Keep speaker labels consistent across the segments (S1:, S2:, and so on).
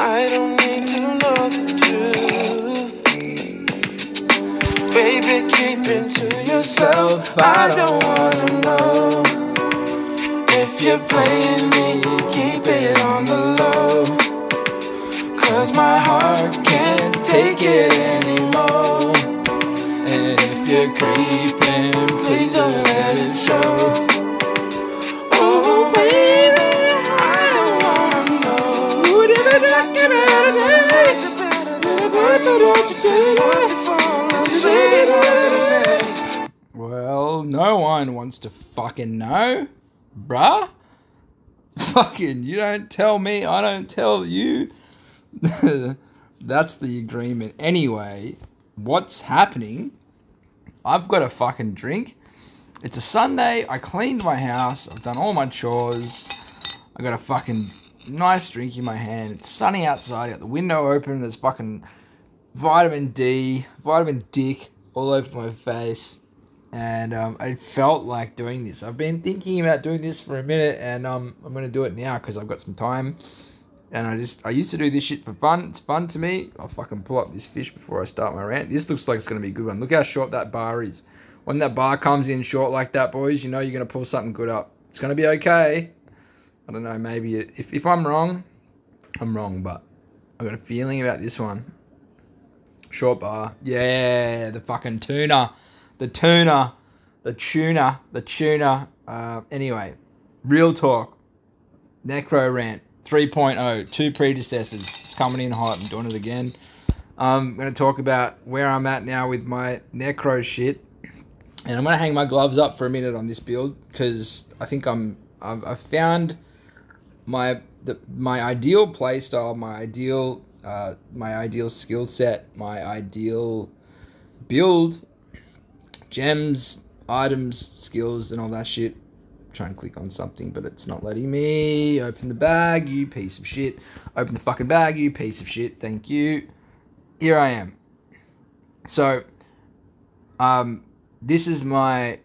S1: I don't need to know the truth. Baby, keep it to yourself. I don't wanna know. If you're playing me, you keep it on the low. Cause my heart can't take it anymore. And if you're creeping, please don't let it show. Oh baby, I don't wanna know.
S2: Well, no one wants to fucking know, bruh. Fucking, you don't tell me, I don't tell you. That's the agreement. Anyway, what's happening? I've got a fucking drink. It's a Sunday. I cleaned my house. I've done all my chores. I got a fucking nice drink in my hand. It's sunny outside. I got the window open. There's fucking vitamin D, vitamin dick all over my face. And I felt like doing this. I've been thinking about doing this for a minute, and I'm going to do it now because I've got some time. And I used to do this shit for fun. It's fun to me. I'll fucking pull up this fish before I start my rant. This looks like it's going to be a good one. Look how short that bar is. When that bar comes in short like that, boys, you know you're going to pull something good up. It's going to be okay. I don't know, maybe if I'm wrong, I'm wrong, but I've got a feeling about this one. Short bar. Yeah, the fucking tuna. The tuna. Anyway, real talk. Necro rant 3.0. 2 predecessors. It's coming in hot. I'm doing it again. I'm going to talk about where I'm at now with my Necro shit. And I'm going to hang my gloves up for a minute on this build because I think I've found my ideal playstyle, my ideal skill set, my ideal build, gems, items, skills, and all that shit. I'm trying to click on something, but it's not letting me. Open the bag, you piece of shit. Open the fucking bag, you piece of shit. Thank you. Here I am. So, this is my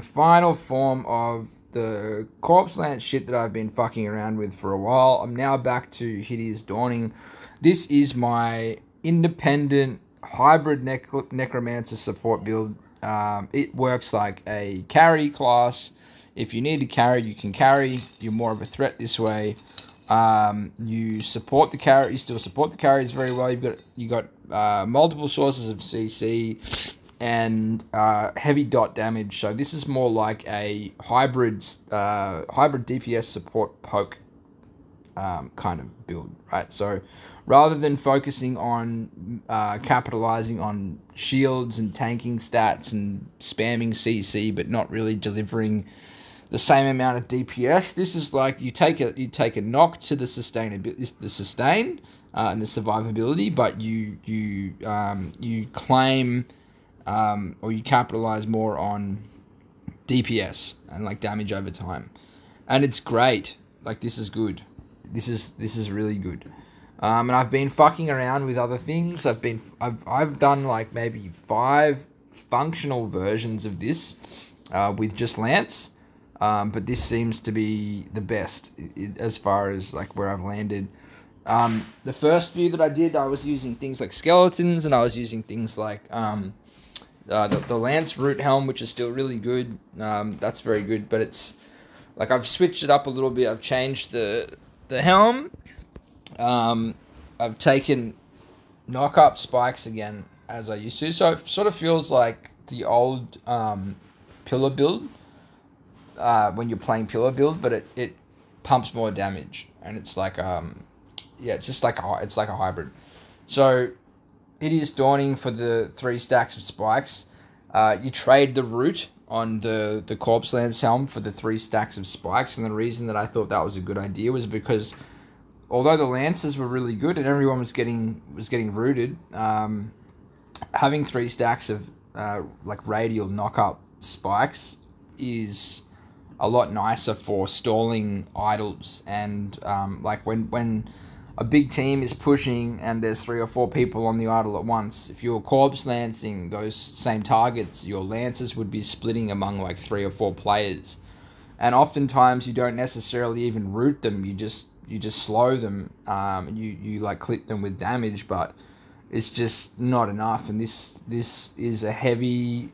S2: final form of the corpse lance shit that I've been fucking around with for a while. I'm now back to Hideous Dawning. This is my independent hybrid necromancer support build. It works like a carry class. If you need to carry, you can carry. You're more of a threat this way. You support the carry. You still support the carries very well. You got multiple sources of CC and heavy dot damage. So this is more like a hybrid DPS support poke kind of build, right? So rather than focusing on capitalizing on shields and tanking stats and spamming CC but not really delivering the same amount of DPS, this is like you take a knock to the sustain and the survivability, but you claim or you capitalize more on DPS and like damage over time, and it's great. Like this is good. This is really good. And I've been fucking around with other things. I've done like maybe 5 functional versions of this with just Lance, but this seems to be the best as far as like where I've landed. The first few that I did, I was using things like skeletons, and I was using things like the Lance root helm, which is still really good. That's very good, but it's like I've switched it up a little bit. I've changed the helm. I've taken knock-up spikes again, as I used to. So it sort of feels like the old pillar build when you're playing pillar build, but it pumps more damage, and it's like it's just like it's like a hybrid. So it is Dawning for the 3 stacks of spikes. You trade the root on the Corpse Lance helm for the 3 stacks of spikes, and the reason that I thought that was a good idea was because although the lances were really good and everyone was getting rooted, having 3 stacks of like radial knock-up spikes is a lot nicer for stalling idols. And like when a big team is pushing and there's 3 or 4 people on the idol at once, if you're corpse lancing those same targets, your lances would be splitting among like 3 or 4 players. And oftentimes you don't necessarily even root them, you just slow them. You like clip them with damage, but it's just not enough. And this is a heavy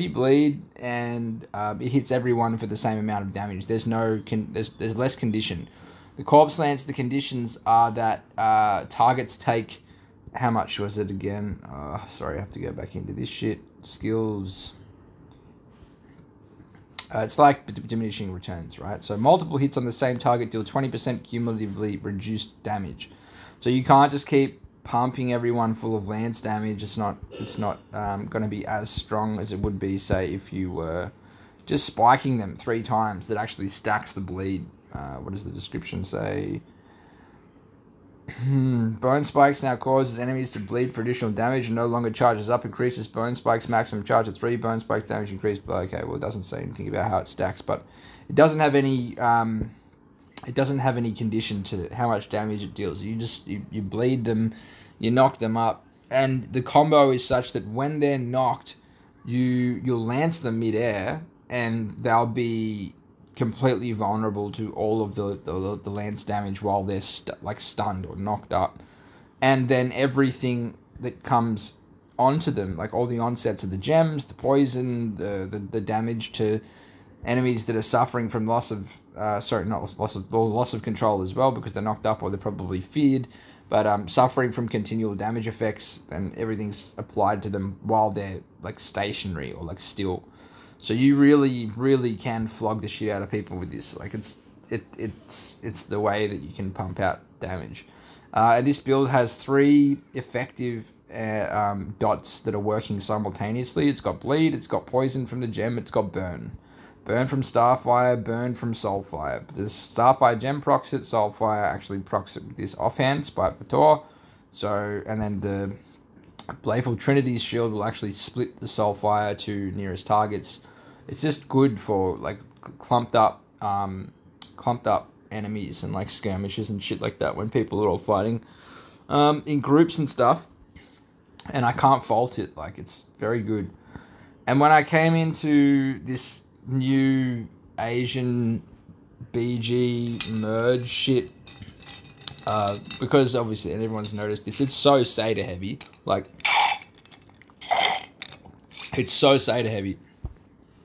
S2: bleed, and it hits everyone for the same amount of damage. There's there's less condition. The Corpse Lance, the conditions are that targets take, how much was it again? Sorry, I have to go back into this shit. Skills. It's like diminishing returns, right? So multiple hits on the same target deal 20% cumulatively reduced damage. So you can't just keep pumping everyone full of lance damage. It's not going to be as strong as it would be, say, if you were just spiking them 3 times. That actually stacks the bleed. What does the description say? Bone Spikes now causes enemies to bleed for additional damage and no longer charges up. Increases Bone Spikes maximum charge at 3. Bone Spikes damage increased. Okay, well, it doesn't say anything about how it stacks, but it doesn't have any condition to how much damage it deals. You bleed them, you knock them up, and the combo is such that when they're knocked, you'll lance them midair, and they'll be completely vulnerable to all of the lance damage while they're stunned or knocked up. And then everything that comes onto them, like all the onsets of the gems, the poison, the damage to enemies that are suffering from loss of control as well, because they're knocked up or they're probably feared, but suffering from continual damage effects, and everything's applied to them while they're like stationary or like still. So you really can flog the shit out of people with this. Like it's the way that you can pump out damage. And this build has 3 effective dots that are working simultaneously. It's got bleed, it's got poison from the gem, it's got burn. Burn from Starfire, burn from Soulfire. The Starfire gem procs it, Soulfire actually procs it with this offhand, Spite for Tor. So, and then the Baleful Trinity's shield will actually split the Soulfire to nearest targets. It's just good for like clumped up enemies and like skirmishes and shit like that when people are all fighting in groups and stuff. And I can't fault it. Like, it's very good. And when I came into this new Asian BG merge shit, because obviously everyone's noticed this, it's so Seder heavy. Like, it's so Seder heavy.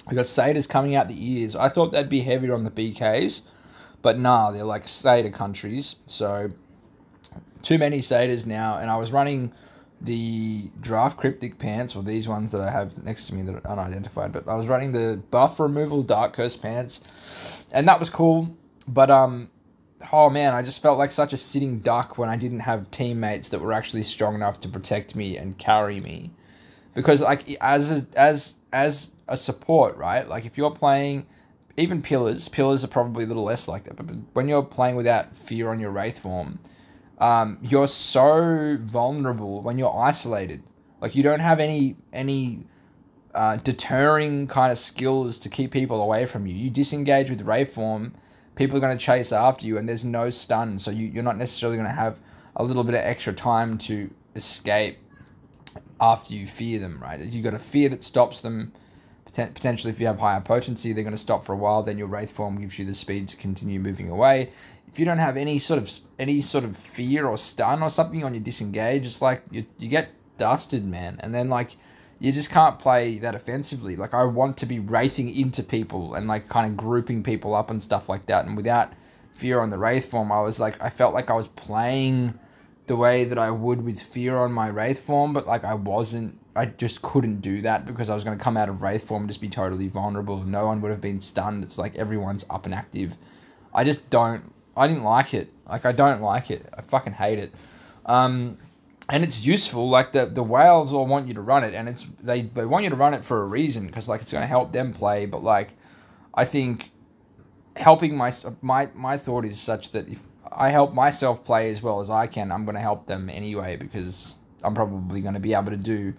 S2: I got Seders coming out the ears. I thought they'd be heavier on the BKs, but nah, they're like Seder countries. So too many Seders now, and I was running the Draft Cryptic pants, or these ones that I have next to me that are unidentified, but I was running the buff removal Dark Curse pants, and that was cool, but oh man, I just felt like such a sitting duck when I didn't have teammates that were actually strong enough to protect me and carry me. Because like as a support, right? Like if you're playing even pillars are probably a little less like that, but when you're playing without fear on your Wraith form, you're so vulnerable when you're isolated. Like you don't have any deterring kind of skills to keep people away from you. You disengage with Wraith form, people are going to chase after you, and there's no stun, so you're not necessarily going to have a little bit of extra time to escape after you fear them, right? You got a fear that stops them. Potentially, if you have higher potency, they're going to stop for a while. Then your Wraith form gives you the speed to continue moving away. If you don't have any sort of fear or stun or something on your disengage, it's like you get dusted, man. And then like you just can't play that offensively. Like I want to be wraithing into people and like kind of grouping people up and stuff like that. And without fear on the Wraith form, I felt like I was playing the way that I would with fear on my Wraith form, but like I just couldn't do that because I was going to come out of Wraith form and just be totally vulnerable. No one would have been stunned. It's like everyone's up and active. I didn't like it. Like I don't like it. I fucking hate it. And it's useful. Like the whales all want you to run it, and they want you to run it for a reason, because like it's going to help them play. But like I think helping my thought is such that if I help myself play as well as I can, I'm going to help them anyway, because I'm probably going to be able to do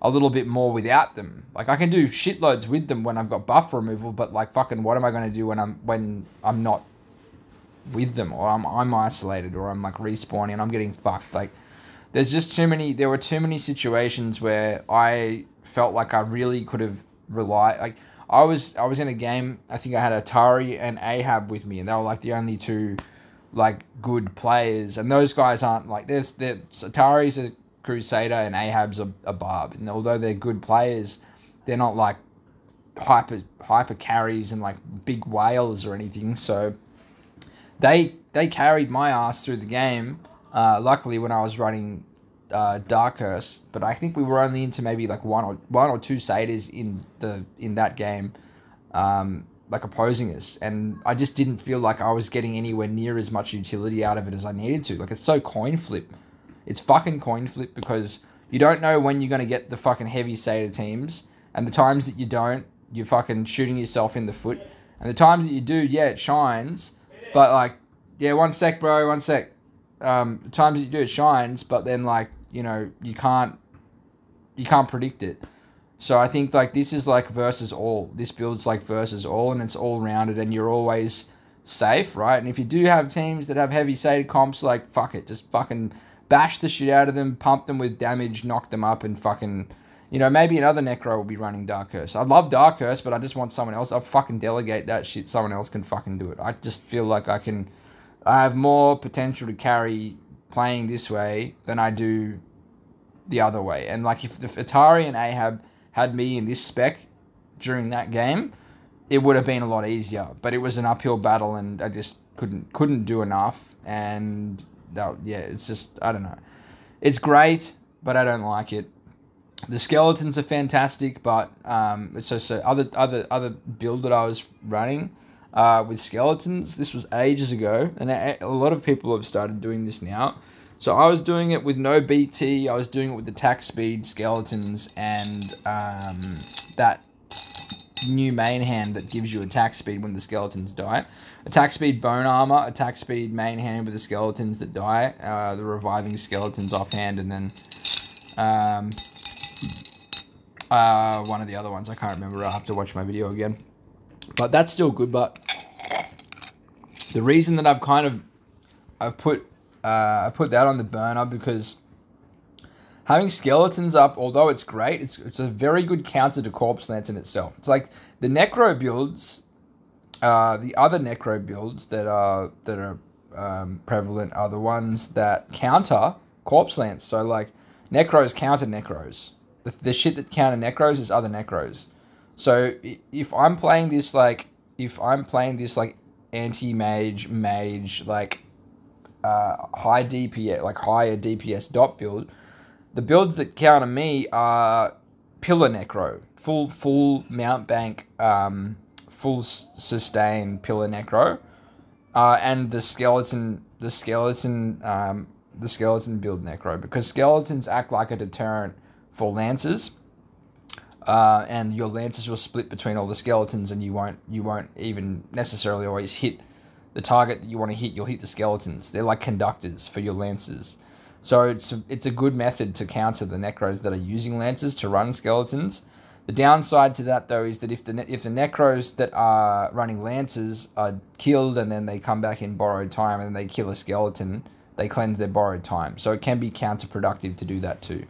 S2: a little bit more without them. Like I can do shitloads with them when I've got buff removal, but like fucking what am I going to do when I'm not with them, or I'm isolated, or I'm like respawning and I'm getting fucked? Like there were too many situations where I felt like I really could have relied. Like I was in a game, I think I had Atari and Ahab with me, and they were like the only two like good players, and those guys aren't like there's Atari's a Crusader and Ahab's a Barb, and although they're good players, they're not like hyper carries and like big whales or anything. So they carried my ass through the game. Luckily, when I was running Dark Curse, but I think we were only into maybe like one or two satyrs in that game, like opposing us, and I just didn't feel like I was getting anywhere near as much utility out of it as I needed to. Like, it's so coin flip. It's fucking coin flip, because you don't know when you're going to get the fucking heavy satyr teams, and the times that you don't, you're fucking shooting yourself in the foot, and the times that you do, yeah, it shines, but like, yeah, one sec, bro, one sec. The times that you do, it shines, but then like, you know, you can't predict it. So I think like this is like versus all. This build's like versus all, and it's all rounded, and you're always safe, right? And if you do have teams that have heavy satyr comps, like fuck it, just fucking bash the shit out of them, pump them with damage, knock them up, and fucking, you know, maybe another Necro will be running Dark Curse. I love Dark Curse, but I just want someone else. I'll fucking delegate that shit. Someone else can fucking do it. I just feel like I have more potential to carry playing this way than I do the other way. And like if Atari and Ahab had me in this spec during that game, it would have been a lot easier. But it was an uphill battle, and I just couldn't do enough. And that, yeah, it's just, I don't know. It's great, but I don't like it. The skeletons are fantastic, but so other build that I was running with skeletons, this was ages ago, and a lot of people have started doing this now. So I was doing it with no BT, I was doing it with attack speed, skeletons, and that new main hand that gives you attack speed when the skeletons die. Attack speed bone armor, attack speed main hand with the skeletons that die, the reviving skeletons offhand, and then one of the other ones, I can't remember, I'll have to watch my video again. But that's still good, but the reason that I've put that on the burner, because having skeletons up, although it's great, it's a very good counter to Corpse Lance in itself. It's like the Necro builds, the other Necro builds that are prevalent are the ones that counter Corpse Lance. So like Necros counter Necros. The shit that counter Necros is other Necros. So if I'm playing this like anti-mage, mage, like high DPS, like higher DPS dot build, the builds that counter me are Pillar Necro, full mount bank, full sustain Pillar Necro, and the skeleton build Necro, because skeletons act like a deterrent for lances, and your lances will split between all the skeletons, and you won't even necessarily always hit the target that you want to hit. You'll hit the skeletons. They're like conductors for your lances. So it's a good method to counter the Necros that are using lances to run skeletons. The downside to that, though, is that if the Necros that are running lances are killed, and then they come back in borrowed time, and then they kill a skeleton, they cleanse their borrowed time. So it can be counterproductive to do that too.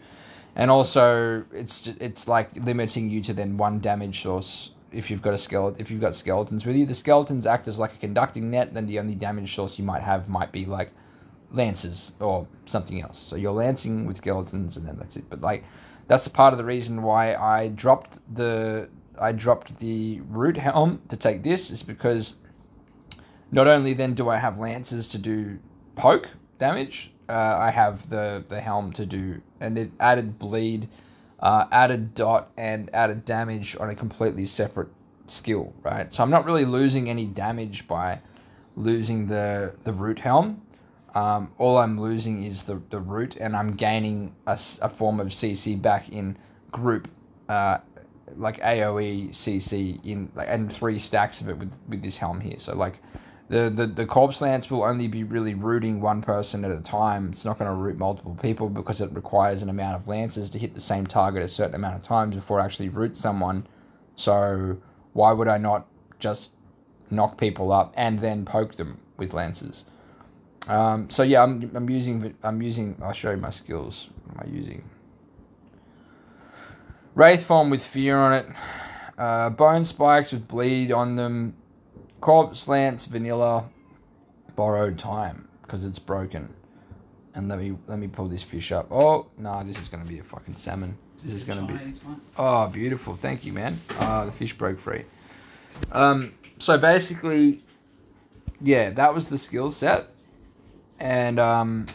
S2: And also, it's like limiting you to then one damage source if you've got skeletons with you. The skeletons act as like a conducting net, then the only damage source you might have might be like lances or something else. So you're lancing with skeletons, and then that's it. But like, that's part of the reason why I dropped the root helm to take this, is because not only then do I have lances to do poke damage, I have the helm to do, and it added bleed, added dot, and added damage on a completely separate skill, right? So I'm not really losing any damage by losing the root helm. All I'm losing is the root, and I'm gaining a form of CC back in group, like AoE CC in, like, and 3 stacks of it with this helm here. So like the Corpse Lance will only be really rooting one person at a time. It's not going to root multiple people, because it requires an amount of lances to hit the same target a certain amount of times before it actually roots someone. So why would I not just knock people up and then poke them with lances? So yeah, I'm using, I'll show you my skills. What am I using? Wraith Form with Fear on it. Bone Spikes with Bleed on them. Corpse Lance Vanilla. borrowed time because it's broken. And let me pull this fish up. Oh, no, this is going to be a fucking salmon. This is going to be... Oh, beautiful. Thank you, man. The fish broke free. So basically, yeah, that was the skill set. And I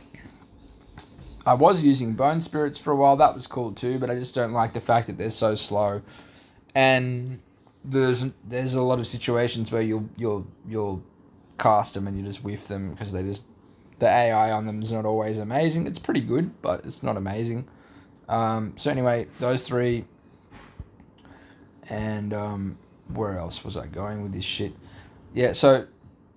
S2: was using bone spirits for a while. That was cool too, but I just don't like the fact that they're so slow. And there's a lot of situations where you'll cast them and you just whiff them because the AI on them is not always amazing. It's pretty good, but it's not amazing. So anyway, those three. And where else was I going with this shit? Yeah, so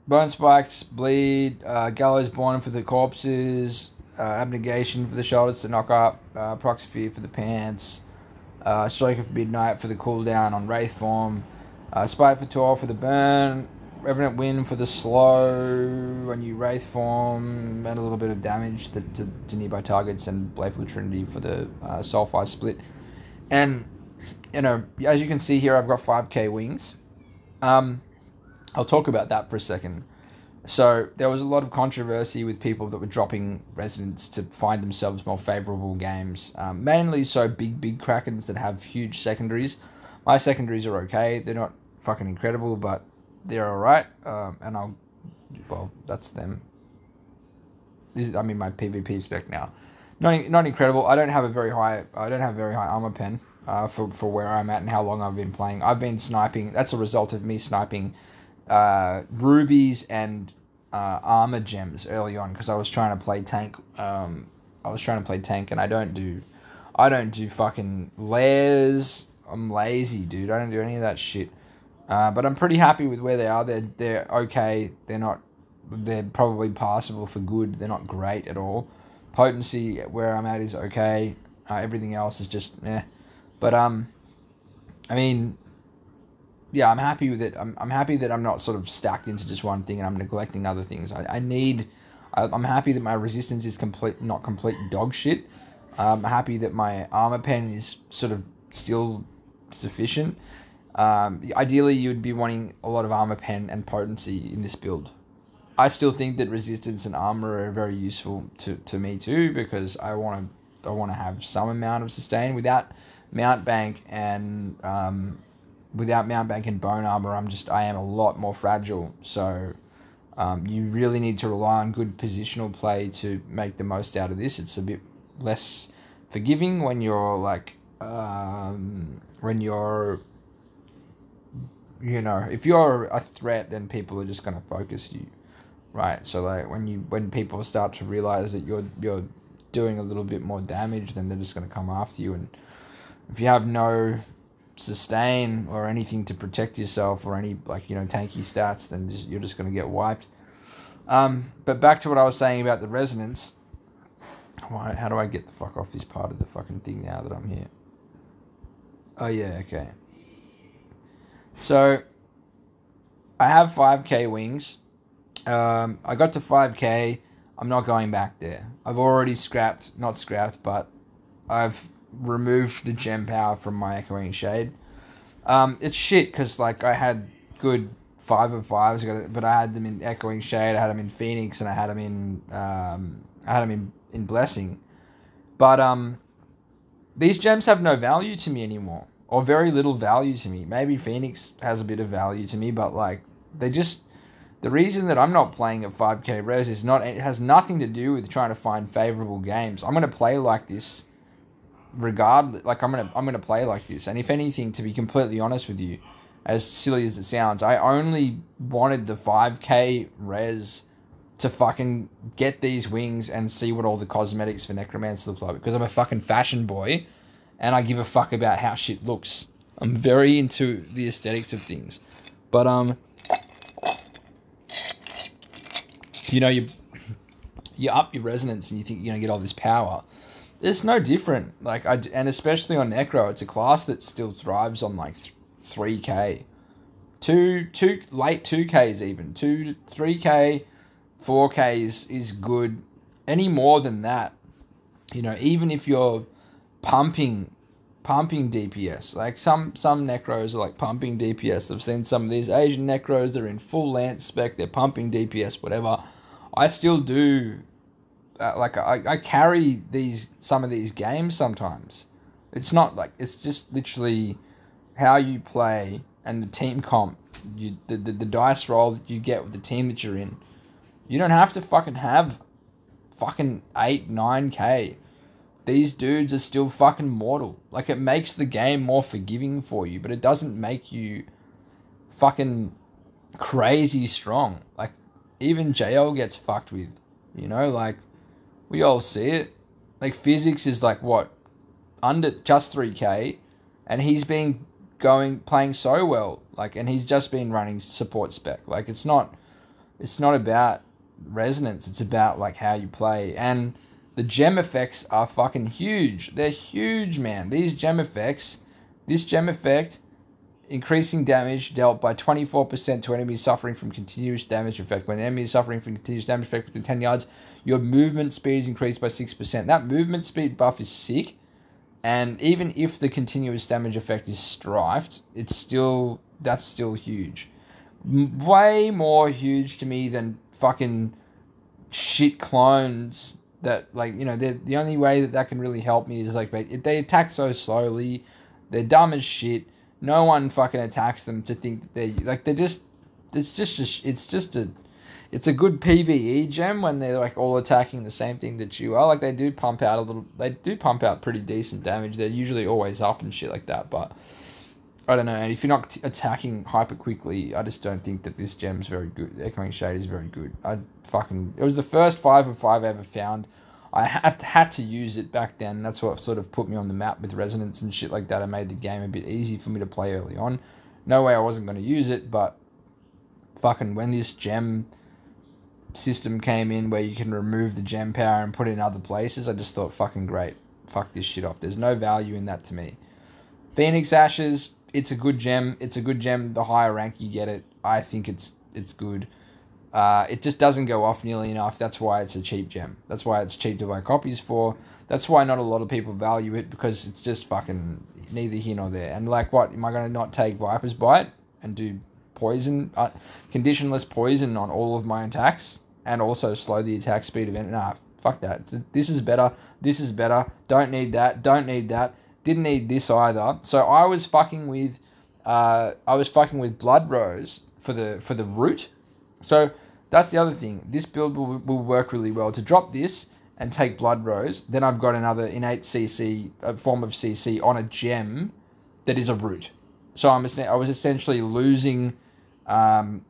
S2: Bone Spikes, Bleed, Gallows Born for the corpses, Abnegation for the shoulders to knock up, Proxiphere for the pants, Strike of Midnight for the cooldown on Wraith form, Spite for 12 for the burn, Revenant Wind for the slow when you Wraith form, and a little bit of damage to nearby targets, and Bladeful Trinity for the Soulfire split. And, you know, as you can see here, I've got 5k wings. I'll talk about that for a second. So there was a lot of controversy with people that were dropping Resonance to find themselves more favourable games. Mainly so big Krakens that have huge secondaries. My secondaries are okay. They're not fucking incredible, but they're alright. Well, that's them. I'm in my PvP spec now. Not incredible. I don't have very high armor pen for where I'm at and how long I've been playing. I've been sniping. That's a result of me sniping rubies and armor gems early on because I was trying to play tank. And I don't do fucking layers. I'm lazy, dude. I don't do any of that shit. But I'm pretty happy with where they are. They're okay. They're probably passable for good. They're not great at all. Potency where I'm at is okay. Everything else is just eh. But I mean, yeah, I'm happy with it. I'm happy that I'm not sort of stacked into just one thing and I'm neglecting other things. I'm happy that my resistance is not complete dog shit. I'm happy that my armor pen is sort of still sufficient. Ideally, you'd be wanting a lot of armor pen and potency in this build. I still think that resistance and armor are very useful to me too because I want to have some amount of sustain without mount bank and bone armor. I am a lot more fragile. So you really need to rely on good positional play to make the most out of this. It's a bit less forgiving when you're like if you're a threat, then people are just going to focus you, right? So like when people start to realize that you're doing a little bit more damage, then they're just going to come after you. And if you have no sustain or anything to protect yourself or any tanky stats, then you're just going to get wiped. But back to what I was saying about the resonance. How do I get the fuck off this part of the fucking thing now that I'm here? Oh yeah, okay. So I have 5k wings. I got to 5k. I'm not going back there. I've already but I've removed the gem power from my Echoing Shade. It's shit because like I had good 5 of 5s, but I had them in Echoing Shade, I had them in Phoenix, and I had them in Blessing. But these gems have no value to me anymore, or very little value to me. Maybe Phoenix has a bit of value to me, but like the reason that I'm not playing at 5k res it has nothing to do with trying to find favorable games. I'm gonna play like this regardless. Like I'm gonna play like this, and if anything, to be completely honest with you, as silly as it sounds, I only wanted the 5k res to fucking get these wings and see what all the cosmetics for Necromancer look like, because I'm a fucking fashion boy and I give a fuck about how shit looks. I'm very into the aesthetics of things. But you up your resonance and you think you're gonna get all this power. It's no different. And especially on Necro, it's a class that still thrives on like 3k, two late 2ks even, 2 to 3k, 4k is good. Any more than that, even if you're pumping DPS, like some Necros are like pumping DPS. I've seen some of these Asian Necros that are in full Lance spec, they're pumping DPS, whatever. I still do. Like I carry some of these games sometimes. It's not like it's just literally how you play and the team comp. The dice roll that you get with the team that you're in. You don't have to fucking have fucking 8-9K. These dudes are still fucking mortal. Like, it makes the game more forgiving for you, but it doesn't make you fucking crazy strong. Like, even JL gets fucked with, you know? Like, we all see it. Like, physics is like, what? Under just 3K, and he's been playing so well. Like, and he's just been running support spec. Like, it's not about resonance, it's about like how you play. And the gem effects are fucking huge. They're huge, man. These gem effects, this gem effect, increasing damage dealt by 24% to enemies suffering from continuous damage effect. When an enemy is suffering from continuous damage effect within 10 yards, your movement speed is increased by 6%. That movement speed buff is sick. And even if the continuous damage effect is strifed, that's still huge. Way more huge to me than fucking shit clones that, like, you know, the only way that can really help me is like they attack so slowly, they're dumb as shit. No one fucking attacks them to think that it's a good PvE gem when they're like all attacking the same thing that you are. Like, they do pump out pretty decent damage. They're usually always up and shit like that, but I don't know. And if you're not attacking hyper quickly, I just don't think that this gem's very good. The Echoing Shade is very good. It was the first 5 of 5 I ever found. I had to use it back then. That's what sort of put me on the map with resonance and shit like that. It made the game a bit easy for me to play early on. No way I wasn't going to use it, but fucking when this gem system came in where you can remove the gem power and put it in other places, I just thought, fucking great. Fuck this shit off. There's no value in that to me. Phoenix Ashes, it's a good gem. It's a good gem. The higher rank you get it, I think it's good. It just doesn't go off nearly enough. That's why it's a cheap gem. That's why it's cheap to buy copies for. That's why not a lot of people value it, because it's just fucking neither here nor there. And like, what, am I going to not take Viper's Bite and do poison, conditionless poison on all of my attacks and also slow the attack speed of it? Nah, fuck that. This is better. This is better. Don't need that. Don't need that. Didn't need this either. So I was fucking with Blood Rose for the root. So that's the other thing. This build will work really well. To drop this and take Blood Rose, then I've got another innate CC, a form of CC on a gem that is a root. So I was essentially losing the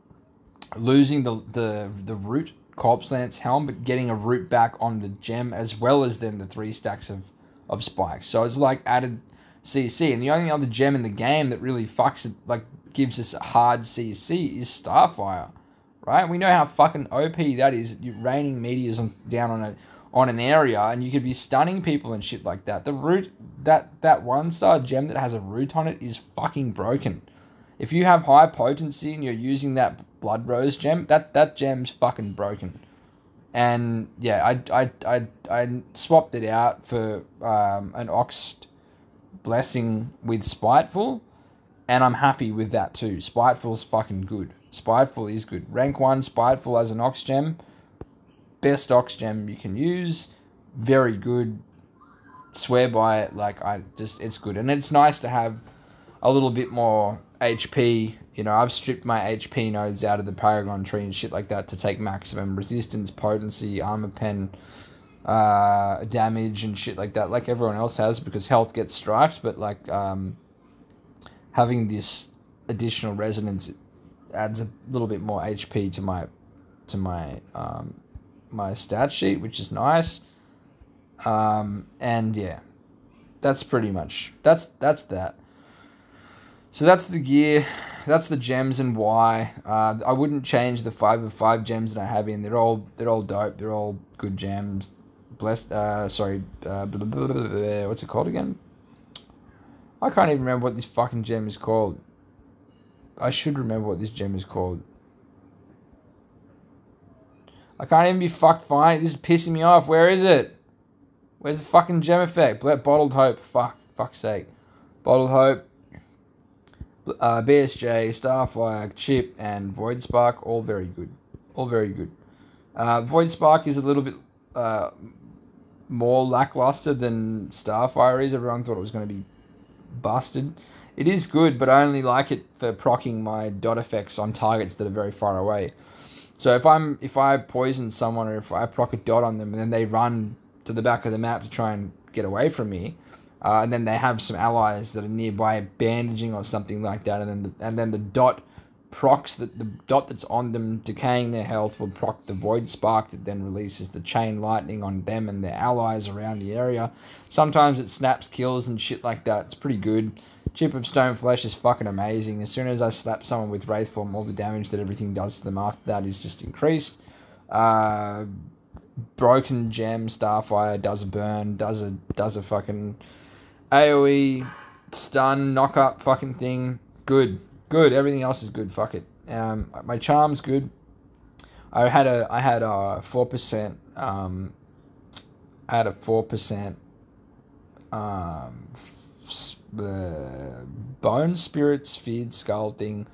S2: root Corpse Lance Helm, but getting a root back on the gem, as well as then the 3 stacks of spikes. So it's like added CC. And the only other gem in the game that really fucks it, like gives us a hard CC, is Starfire. Right? We know how fucking OP that is. You're raining meteors down on an area, and you could be stunning people and shit like that. The root, that 1-star gem that has a root on it is fucking broken. If you have high potency and you're using that Blood Rose gem, that gem's fucking broken. And yeah, I swapped it out for an Oxed Blessing with Spiteful, and I'm happy with that too. Spiteful's fucking good. Spiteful is good. Rank 1 Spiteful as an Ox gem, best Ox gem you can use. Very good. Swear by it. Like, it's good. And it's nice to have a little bit more HP. You know, I've stripped my HP nodes out of the Paragon tree and shit like that to take maximum resistance, potency, armor pen, damage and shit like that, like everyone else has, because health gets strifed. But like, having this additional resonance adds a little bit more HP to my stat sheet, which is nice. And yeah, that's pretty much that's that. So that's the gear, that's the gems and why. I wouldn't change the 5 of 5 gems that I have in. They're all dope. They're all good gems. What's it called again? I can't even remember what this fucking gem is called. I should remember what this gem is called. I can't even be fucked fine. This is pissing me off. Where is it? Where's the fucking gem effect? Bottled Hope. Fuck's sake. Bottled Hope. BSJ, Starfire, Chip, and Void Spark. All very good. All very good. Void Spark is a little bit more lackluster than Starfire is. Everyone thought it was going to be busted. It is good, but I only like it for proccing my dot effects on targets that are very far away. So if I poison someone, or if I proc a dot on them and then they run to the back of the map to try and get away from me, and then they have some allies that are nearby bandaging or something like that, and then the dot procs the dot that's on them, decaying their health, will proc the Void Spark that then releases the chain lightning on them and their allies around the area. Sometimes it snaps kills and shit like that. It's pretty good. Chip of Stone Flesh is fucking amazing. As soon as I slap someone with Wraith Form, all the damage that everything does to them after that is just increased. Broken Gem Starfire does a burn, does a fucking AoE stun knock up fucking thing. Good. Everything else is good. Fuck it. My charm's good. I had a 4%. I had a 4%. Bone Spirits Feared Skull thing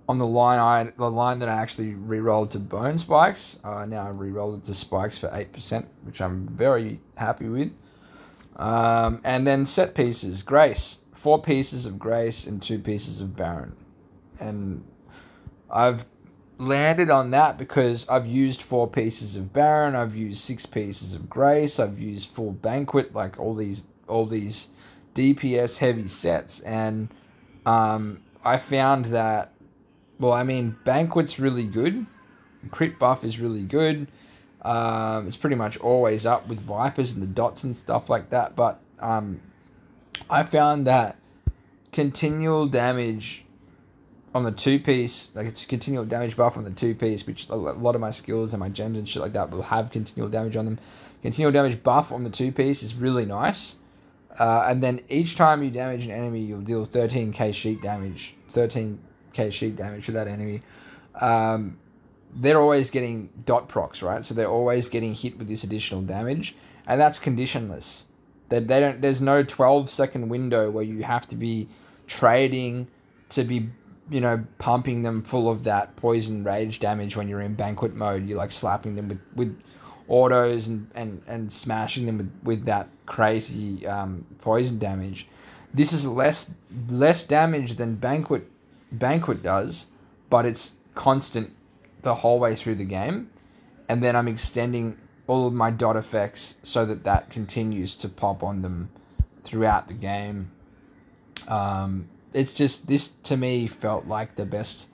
S2: on the line that I actually re-rolled to Bone Spikes. Now I re-rolled it to Spikes for 8%, which I'm very happy with. And then set pieces, Grace. 4 pieces of Grace and 2 pieces of Baron. And I've landed on that because I've used 4 pieces of Baron, I've used 6 pieces of Grace, I've used full Banquet, like all these DPS heavy sets, and I found that, Banquet's really good, crit buff is really good, it's pretty much always up with Vipers and the dots and stuff like that, but I found that continual damage on the 2-piece, like it's continual damage buff on the 2-piece, which a lot of my skills and my gems and shit like that will have continual damage on them. Continual damage buff on the 2-piece is really nice. And then each time you damage an enemy, you'll deal 13k sheet damage. 13k sheet damage to that enemy. They're always getting dot procs, right? So they're always getting hit with this additional damage, and that's conditionless. There's no 12-second window where you have to be trading to be, pumping them full of that poison rage damage when you're in Banquet mode. You're like slapping them with autos and smashing them with that crazy poison damage. This is less damage than Banquet does, but it's constant the whole way through the game. And then I'm extending all of my dot effects so that continues to pop on them throughout the game. It's just, this to me felt like the best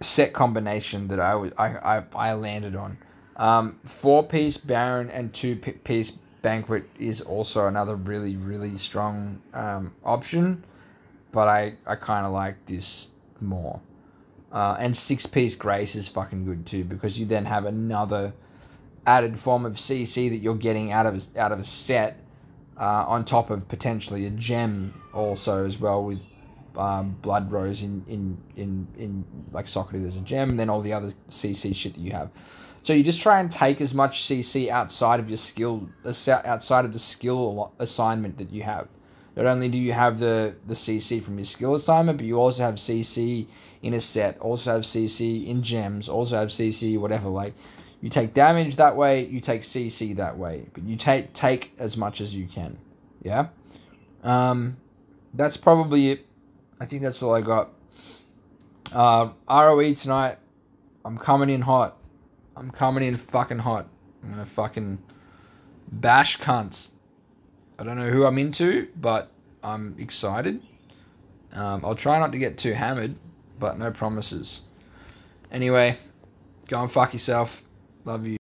S2: set combination that I landed on. 4-piece Baron and 2-piece Banquet is also another really, really strong option, but I kind of like this more. And 6-piece Grace is fucking good too, because you then have another added form of CC that you're getting out of a set, on top of potentially a gem also as well, with Blood Rose in like socketed as a gem, and then all the other CC shit that you have. So you just try and take as much CC outside of your skill, outside of the skill assignment that you have. Not only do you have the CC from your skill assignment, but you also have CC in a set, also have CC in gems, also have CC whatever. Like, you take damage that way, you take CC that way, but you take as much as you can. Yeah? That's probably it. I think that's all I got. ROE tonight, I'm coming in hot. I'm coming in fucking hot. I'm gonna fucking bash cunts. I don't know who I'm into, but I'm excited. I'll try not to get too hammered, but no promises. Anyway, go and fuck yourself. Love you.